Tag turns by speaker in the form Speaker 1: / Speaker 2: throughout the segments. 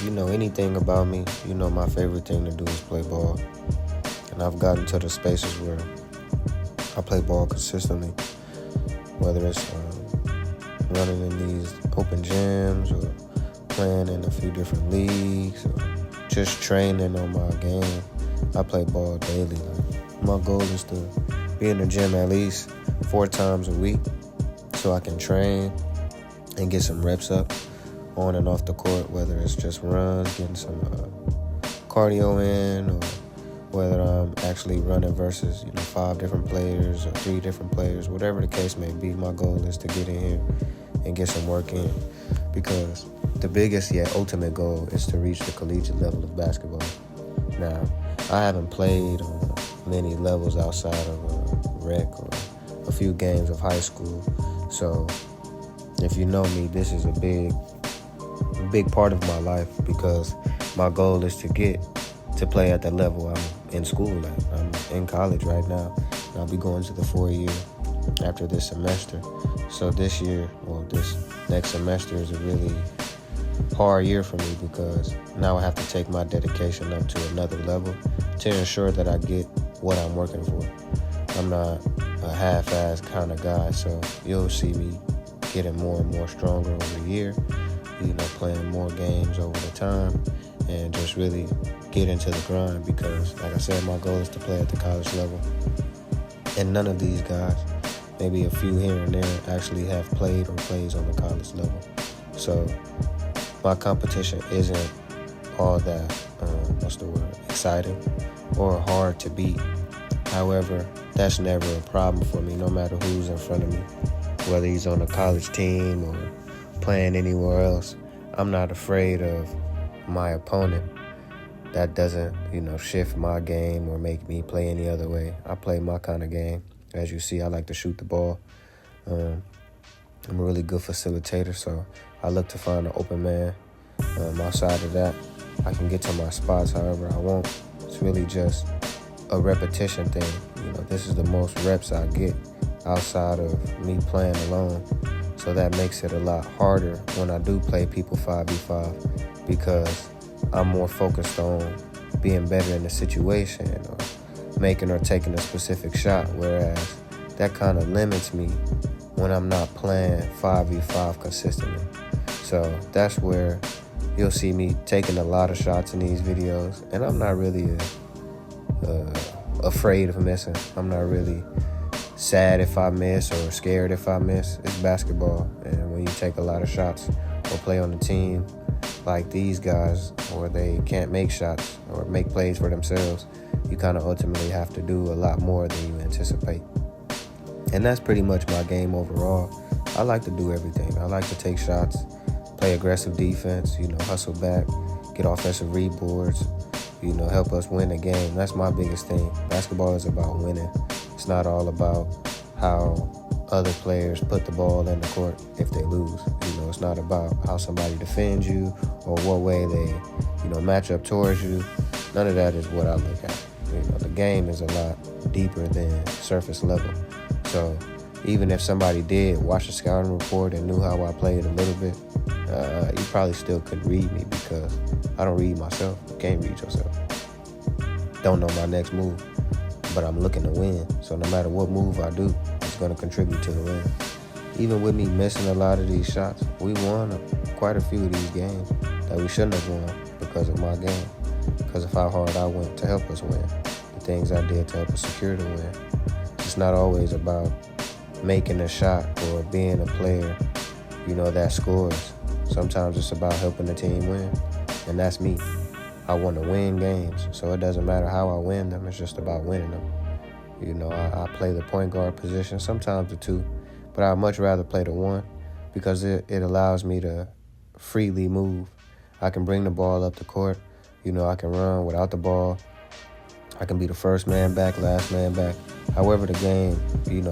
Speaker 1: you know anything about me, you know my favorite thing to do is play ball. And I've gotten to the spaces where I play ball consistently, whether it's running in these open gyms or playing in a few different leagues or just training on my game. I play ball daily. My goal is to be in the gym at least 4 times a week so I can train and get some reps up on and off the court, whether it's just runs, getting some cardio in, or whether I'm actually running versus 5 different players or 3 different players, whatever the case may be. My goal is to get in here and get some work in, because the biggest yet ultimate goal is to reach the collegiate level of basketball. Now, I haven't played on many levels outside of rec or a few games of high school, so if you know me, this is a big part of my life, because my goal is to get to play at the level I'm in school at. I'm in college right now, and I'll be going to the 4th year after this semester. So this next semester is a really hard year for me, because now I have to take my dedication up to another level to ensure that I get what I'm working for. I'm not a half-ass kind of guy, so you'll see me getting more and more stronger over the year, playing more games over the time, and just really get into the grind, because like I said, my goal is to play at the college level. And none of these guys, maybe a few here and there, actually have played or plays on the college level. So my competition isn't all that, exciting or hard to beat. However, that's never a problem for me, no matter who's in front of me, whether he's on a college team or playing anywhere else. I'm not afraid of my opponent. That doesn't, shift my game or make me play any other way. I play my kind of game. As you see, I like to shoot the ball. I'm a really good facilitator, so I look to find an open man. Outside of that, I can get to my spots however I want. It's really just a repetition thing. This is the most reps I get outside of me playing alone. So that makes it a lot harder when I do play people 5v5, because I'm more focused on being better in the situation or making or taking a specific shot, whereas that kind of limits me when I'm not playing 5v5 consistently. So that's where you'll see me taking a lot of shots in these videos, and I'm not really afraid of missing. I'm not really sad if I miss or scared if I miss. It's basketball, and when you take a lot of shots or play on a team like these guys, or they can't make shots or make plays for themselves, you kind of ultimately have to do a lot more than you anticipate. And that's pretty much my game overall. I like to do everything. I like to take shots, play aggressive defense, hustle back, get offensive reboards, help us win a game. That's my biggest thing. Basketball is about winning. It's not all about how other players put the ball in the court if they lose. It's not about how somebody defends you or what way they, match up towards you. None of that is what I look at. The game is a lot deeper than surface level. So even if somebody did watch the scouting report and knew how I played a little bit, you probably still couldn't read me, because I don't read myself. You can't read yourself. Don't know my next move, but I'm looking to win. So no matter what move I do, it's going to contribute to the win. Even with me missing a lot of these shots, we won quite a few of these games that we shouldn't have won because of my game, because of how hard I went to help us win, the things I did to help us secure the win. It's not always about making a shot or being a player, that scores. Sometimes it's about helping the team win, and that's me. I want to win games, so it doesn't matter how I win them. It's just about winning them. I play the point guard position, sometimes the 2, but I'd much rather play the 1, because it allows me to freely move. I can bring the ball up the court. I can run without the ball. I can be the first man back, last man back. However the game,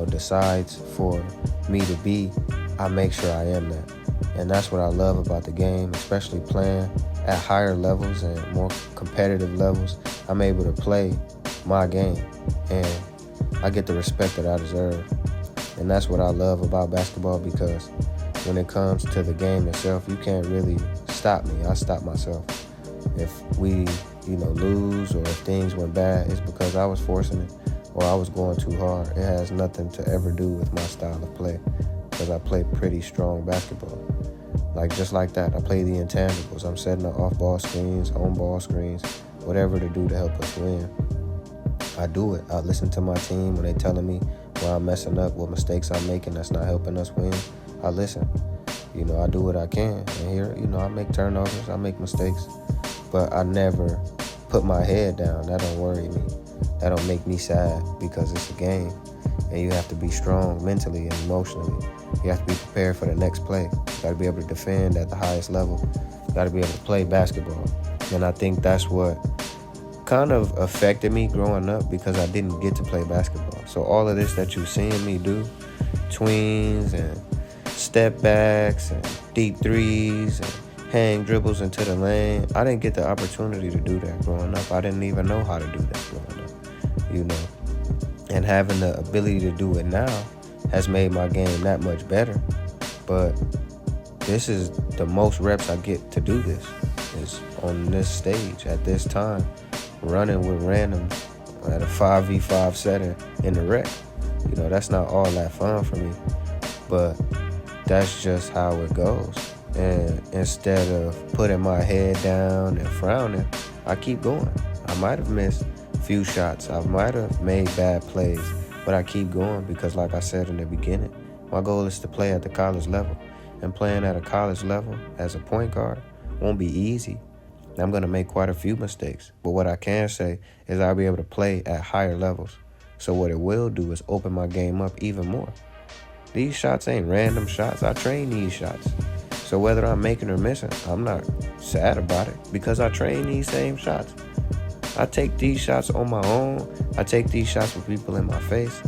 Speaker 1: decides for me to be, I make sure I am that. And that's what I love about the game, especially playing at higher levels and more competitive levels. I'm able to play my game, and I get the respect that I deserve. And that's what I love about basketball, because when it comes to the game itself, you can't really stop me. I stop myself. if we, lose or if things went bad, it's because I was forcing it or I was going too hard. It has nothing to ever do with my style of play because I play pretty strong basketball. Just like that, I play the intangibles. I'm setting up off-ball screens, on-ball screens, whatever to do to help us win. I do it. I listen to my team when they telling me where I'm messing up, what mistakes I'm making that's not helping us win. I listen. I do what I can. And here, I make turnovers, I make mistakes. But I never put my head down. That don't worry me. That don't make me sad because it's a game. And you have to be strong mentally and emotionally. You have to be prepared for the next play. You got to be able to defend at the highest level. You got to be able to play basketball. And I think that's what kind of affected me growing up because I didn't get to play basketball. So all of this that you're seeing me do, tweens and step backs and deep threes and hang dribbles into the lane, I didn't get the opportunity to do that growing up. I didn't even know how to do that growing up, And having the ability to do it now has made my game that much better. But this is the most reps I get to do this, is on this stage at this time, running with randoms at a 5v5 setting in the rec. That's not all that fun for me, but that's just how it goes. And instead of putting my head down and frowning, I keep going. I might have missed a few shots. I might have made bad plays, but I keep going because, like I said in the beginning, my goal is to play at the college level. And playing at a college level as a point guard won't be easy. I'm going to make quite a few mistakes. But what I can say is I'll be able to play at higher levels. So what it will do is open my game up even more. These shots ain't random shots. I train these shots. So whether I'm making or missing, I'm not sad about it because I train these same shots. I take these shots on my own. I take these shots with people in my face.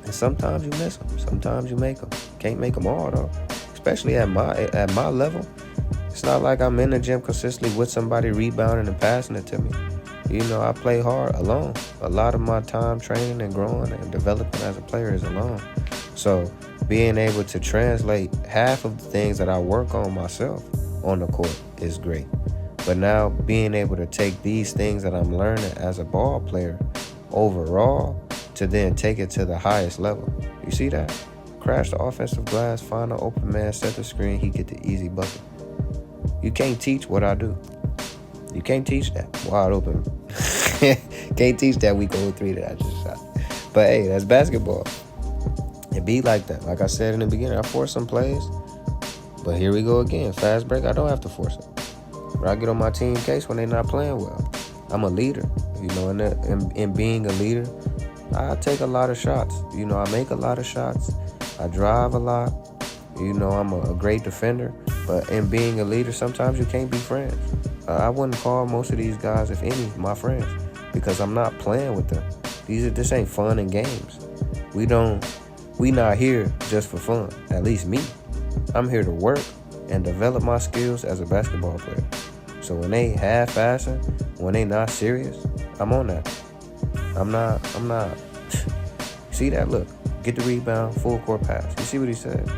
Speaker 1: And sometimes you miss them. Sometimes you make them. Can't make them all, though. Especially at my level. It's not like I'm in the gym consistently with somebody rebounding and passing it to me. I play hard alone. A lot of my time training and growing and developing as a player is alone. So being able to translate half of the things that I work on myself on the court is great. But now being able to take these things that I'm learning as a ball player overall to then take it to the highest level. You see that? Crash the offensive glass, find an open man, set the screen, he get the easy bucket. You can't teach what I do. You can't teach that. Wide open. Can't teach that week 03 that I just shot. But hey, that's basketball. It be like that. Like I said in the beginning, I force some plays. But here we go again. Fast break, I don't have to force it. But I get on my team case when they're not playing well. I'm a leader. In being a leader, I take a lot of shots. I make a lot of shots. I drive a lot. I'm a great defender. But in being a leader, sometimes you can't be friends. I wouldn't call most of these guys, if any, my friends, because I'm not playing with them. This ain't fun and games. We not here just for fun. At least me. I'm here to work and develop my skills as a basketball player. So when they half-assing, when they not serious, I'm on that. I'm not. See that? Look, get the rebound, full court pass. You see what he said?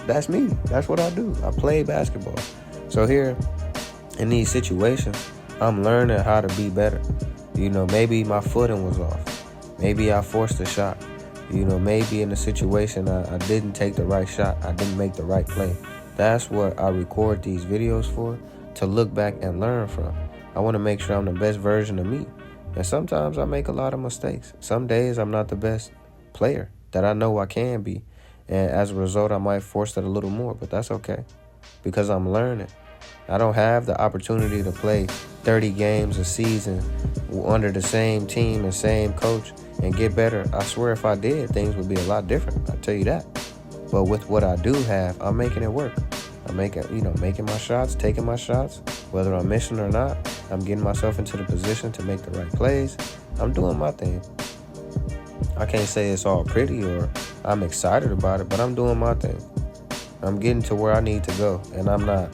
Speaker 1: That's me. That's what I do. I play basketball. So here, in these situations, I'm learning how to be better. Maybe my footing was off. Maybe I forced a shot. Maybe in a situation I didn't take the right shot. I didn't make the right play. That's what I record these videos for, to look back and learn from. I want to make sure I'm the best version of me. And sometimes I make a lot of mistakes. Some days I'm not the best player that I know I can be. And as a result, I might force it a little more, but that's okay because I'm learning. I don't have the opportunity to play 30 games a season under the same team and same coach and get better. I swear if I did, things would be a lot different. I'll tell you that. But with what I do have, I'm making it work. I'm making my shots, taking my shots, whether I'm missing or not. I'm getting myself into the position to make the right plays. I'm doing my thing. I can't say it's all pretty or I'm excited about it, but I'm doing my thing. I'm getting to where I need to go, and I'm not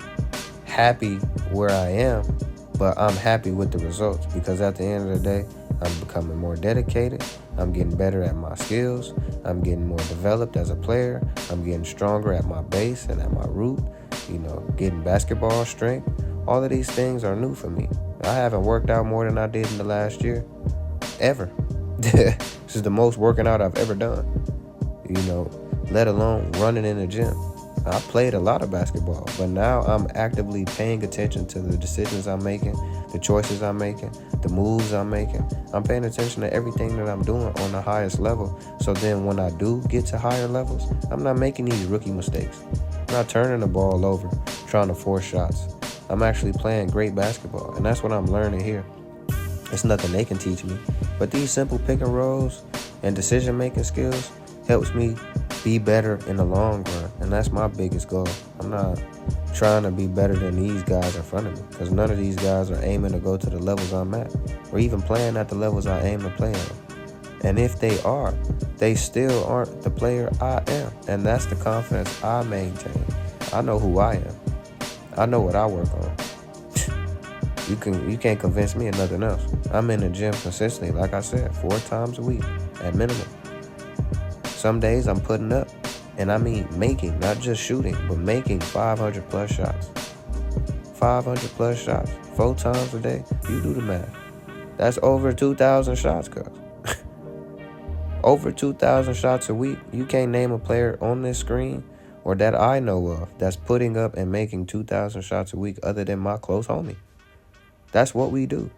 Speaker 1: happy where I am, but I'm happy with the results because at the end of the day, I'm becoming more dedicated. I'm getting better at my skills. I'm getting more developed as a player. I'm getting stronger at my base and at my root, getting basketball strength, All of these things are new for me. I haven't worked out more than I did in the last year, ever. This is the most working out I've ever done, let alone running in the gym. I played a lot of basketball, but now I'm actively paying attention to the decisions I'm making, the choices I'm making, the moves I'm making. I'm paying attention to everything that I'm doing on the highest level. So then when I do get to higher levels, I'm not making these rookie mistakes. I'm not turning the ball over, trying to force shots. I'm actually playing great basketball, and that's what I'm learning here. It's nothing they can teach me, but these simple pick and rolls and decision-making skills helps me be better in the long run, and that's my biggest goal. I'm not trying to be better than these guys in front of me, because none of these guys are aiming to go to the levels I'm at, or even playing at the levels I aim to play on. And if they are, they still aren't the player I am, and that's the confidence I maintain. I know who I am. I know what I work on. You can't convince me of nothing else. I'm in the gym consistently, like I said, 4 times a week at minimum. Some days I'm putting up, and I mean making, not just shooting, but making 500 plus shots. 500 plus shots, 4 times a day. You do the math. That's over 2,000 shots, cuz. Over 2,000 shots a week. You can't name a player on this screen or that I know of that's putting up and making 2,000 shots a week other than my close homie. That's what we do,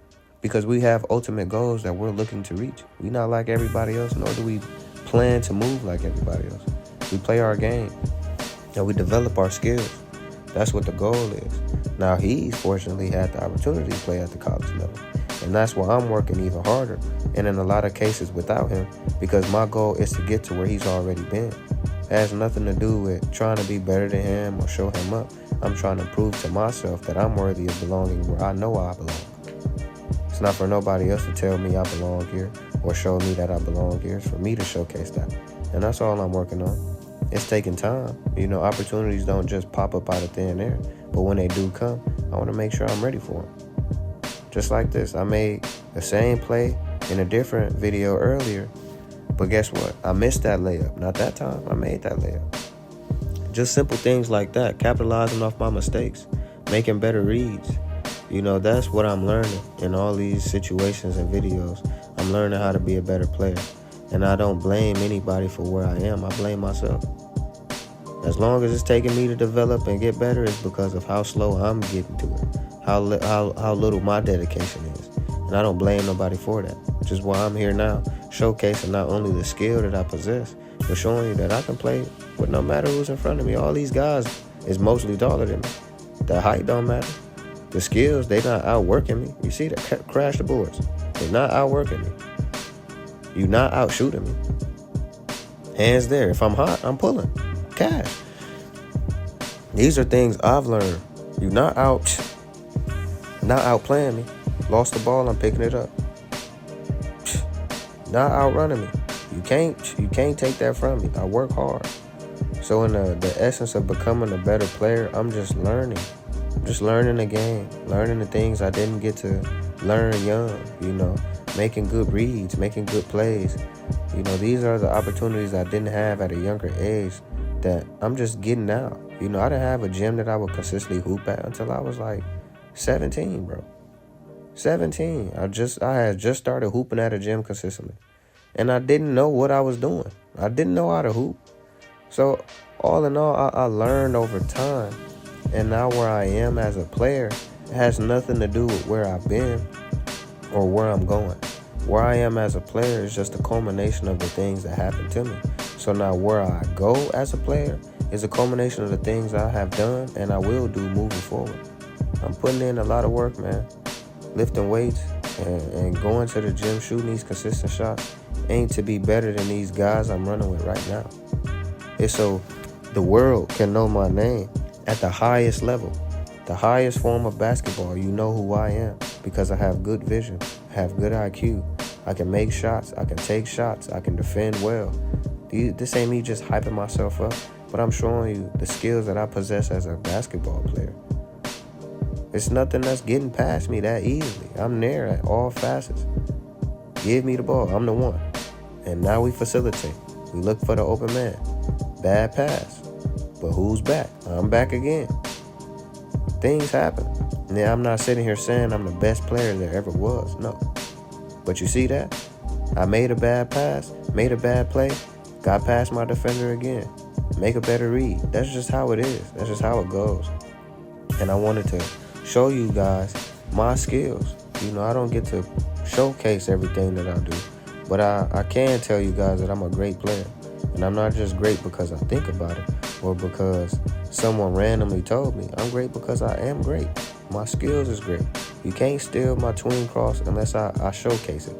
Speaker 1: because we have ultimate goals that we're looking to reach. We not like everybody else, nor do we plan to move like everybody else. We play our game, and we develop our skills. That's what the goal is. Now, he's fortunately had the opportunity to play at the college level, and that's why I'm working even harder, and in a lot of cases without him, because my goal is to get to where he's already been. It has nothing to do with trying to be better than him or show him up. I'm trying to prove to myself that I'm worthy of belonging where I know I belong. It's not for nobody else to tell me I belong here or show me that I belong here. It's for me to showcase that. And that's all I'm working on. It's taking time. Opportunities don't just pop up out of thin air. But when they do come, I want to make sure I'm ready for them. Just like this. I made the same play in a different video earlier. But guess what? I missed that layup. Not that time. I made that layup. Just simple things like that. Capitalizing off my mistakes. Making better reads. That's what I'm learning in all these situations and videos. I'm learning how to be a better player. And I don't blame anybody for where I am. I blame myself. As long as it's taking me to develop and get better, it's because of how slow I'm getting to it. How little my dedication is. And I don't blame nobody for that. Which is why I'm here now, showcasing not only the skill that I possess, but showing you that I can play with no matter who's in front of me. All these guys is mostly taller than me. The height don't matter. The skills, they not outworking me. You see that? Crash the boards. They're not outworking me. You not out shooting me. Hands there. If I'm hot, I'm pulling. Cash. These are things I've learned. You not out playing me. Lost the ball, I'm picking it up. Not outrunning me. You can't take that from me. I work hard. So in the essence of becoming a better player, I'm just learning. Just learning the game. Learning the things I didn't get to learn young, making good reads, making good plays. These are the opportunities I didn't have at a younger age that I'm just getting out. I didn't have a gym that I would consistently hoop at until I was like 17, bro. 17. I had just started hooping at a gym consistently. And I didn't know what I was doing. I didn't know how to hoop. So all in all, I learned over time. And now where I am as a player, it has nothing to do with where I've been or where I'm going. Where I am as a player is just a culmination of the things that happened to me. So now where I go as a player is a culmination of the things I have done and I will do moving forward. I'm putting in a lot of work, man. Lifting weights and going to the gym, shooting these consistent shots ain't to be better than these guys I'm running with right now. It's so the world can know my name at the highest level, the highest form of basketball. You know who I am because I have good vision, I have good IQ. I can make shots, I can take shots, I can defend well. This ain't me just hyping myself up, but I'm showing you the skills that I possess as a basketball player. It's nothing that's getting past me that easily. I'm there at all facets. Give me the ball. I'm the one. And now we facilitate. We look for the open man. Bad pass. But who's back? I'm back again. Things happen. Now, I'm not sitting here saying I'm the best player there ever was. No. But you see that? I made a bad pass, made a bad play, got past my defender again. Make a better read. That's just how it is. That's just how it goes. And I wanted to show you guys my skills. I don't get to showcase everything that I do. But I can tell you guys that I'm a great player. And I'm not just great because I think about it or because someone randomly told me. I'm great because I am great. My skills is great. You can't steal my tween cross unless I showcase it.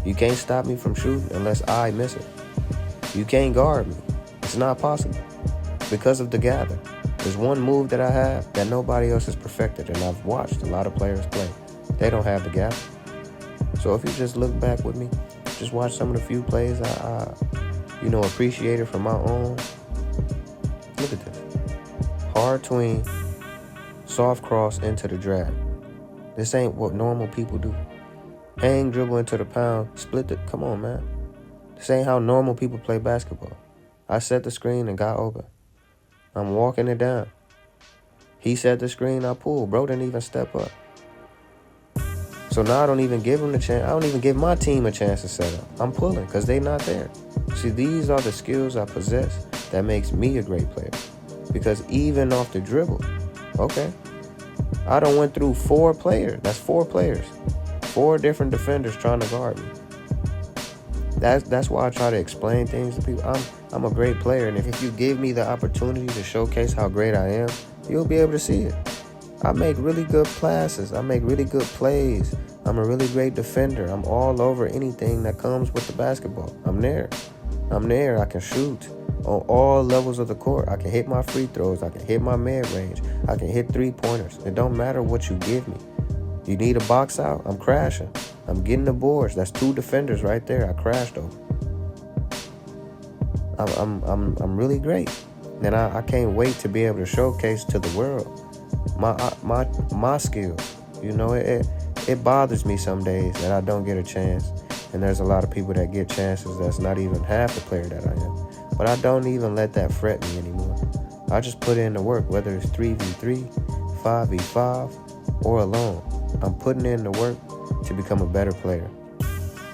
Speaker 1: You can't stop me from shooting unless I miss it. You can't guard me. It's not possible because of the gather. There's one move that I have that nobody else has perfected, and I've watched a lot of players play. They don't have the gather. So if you just look back with me, just watch some of the few plays I appreciated from my own. Look at this. Hard tween, soft cross into the drag. This ain't what normal people do. Hang, dribble into the pound, split it. Come on, man. This ain't how normal people play basketball. I set the screen and got open. I'm walking it down. He set the screen, I pulled. Bro didn't even step up. So now I don't even give him the chance. I don't even give my team a chance to set up. I'm pulling because they not there. See, these are the skills I possess that makes me a great player. Because even off the dribble, okay, I done went through 4 players. That's 4 players. 4 different defenders trying to guard me. That's why I try to explain things to people. I'm a great player, and if you give me the opportunity to showcase how great I am, you'll be able to see it. I make really good passes. I make really good plays. I'm a really great defender. I'm all over anything that comes with the basketball. I'm there. I can shoot on all levels of the court. I can hit my free throws. I can hit my mid-range. I can hit 3-pointers. It don't matter what you give me. You need a box out? I'm crashing. I'm getting the boards. That's 2 defenders right there. I crashed over. I'm really great, and I can't wait to be able to showcase to the world my skills. It bothers me some days that I don't get a chance, and there's a lot of people that get chances that's not even half the player that I am. But I don't even let that fret me anymore. I just put in the work, whether it's 3v3, 5v5, or alone. I'm putting in the work to become a better player.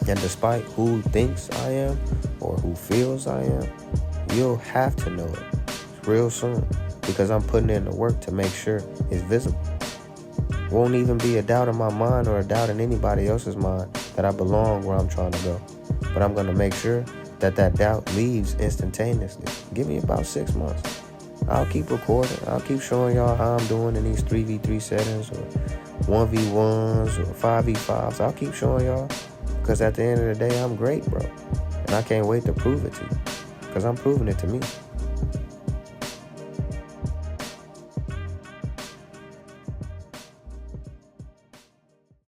Speaker 1: And despite who thinks I am or who feels I am, you'll have to know it real soon, because I'm putting in the work to make sure it's visible. Won't even be a doubt in my mind or a doubt in anybody else's mind that I belong where I'm trying to go. But I'm going to make sure that doubt leaves instantaneously. Give me about 6 months. I'll keep recording. I'll keep showing y'all how I'm doing in these 3v3 settings or 1v1s or 5v5s. I'll keep showing y'all, because at the end of the day, I'm great, bro. And I can't wait to prove it to you, because I'm proving it to me.